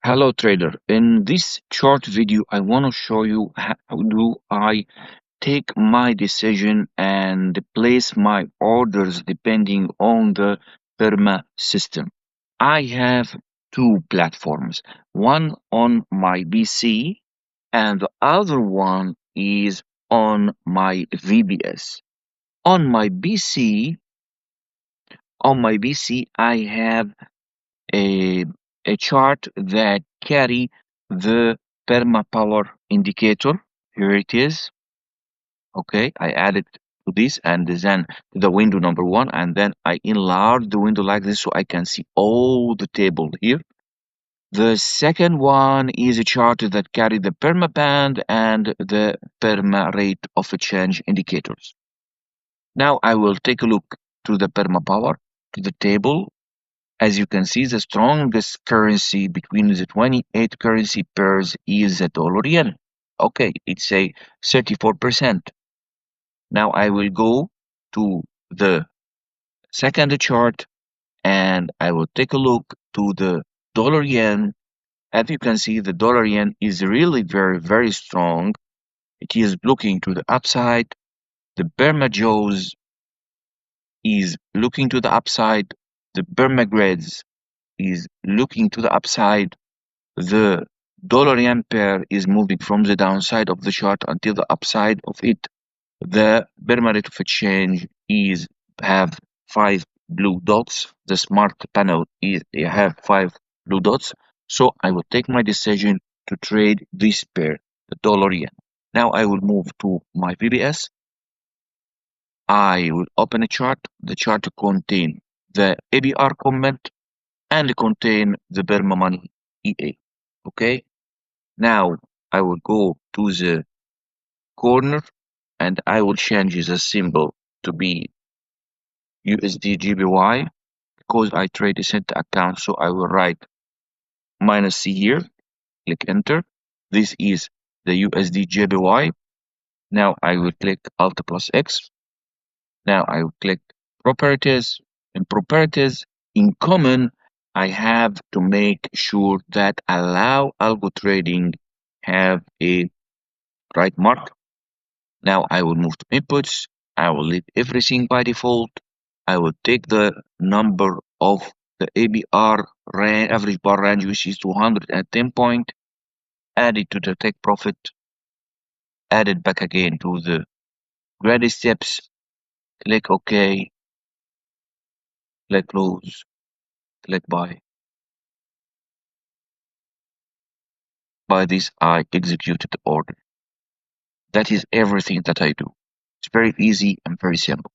Hello trader. In this short video, I want to show you how do I take my decision and place my orders depending on the BERMA system. I have two platforms, one on my PC and the other one is on my VBS. On my PC, I have a, a chart that carry the perma power indicator. Here it is. Okay, I add it to this and then to the window number one, and then I enlarge the window like this so I can see all the table here. The second one is a chart that carry the perma band and the perma rate of change indicators. Now I will take a look to the perma power, to the table. As you can see, the strongest currency between the 28 currency pairs is the dollar yen. Okay, it's a 34%. Now I will go to the second chart and I will take a look to the dollar yen. As you can see, the dollar yen is really very, very strong. It is looking to the upside. The Burma Joes is looking to the upside. The Burma Grids is looking to the upside. The dollar yen pair is moving from the downside of the chart until the upside of it. The Burma rate of exchange is have 5 blue dots. The smart panel is have 5 blue dots. So I will take my decision to trade this pair, the dollar yen. Now I will move to my VBS. I will open a chart. The chart contain the ABR comment and contain the Burma money EA. Okay. Now I will go to the corner and I will change the symbol to be USD GBY because I trade a cent account. So I will write -C here, click enter. This is the USD GBY. Now I will click Alt plus X. Now I will click properties. In properties, in common, I have to make sure that allow algo trading have a right mark. Now I will move to inputs. I will leave everything by default. I will take the number of the ABR average bar range, which is 210 point, add it to the take profit, add it back again to the graded steps, click OK, click close, click buy. By this, I executed the order. That is everything that I do. It's very easy and very simple.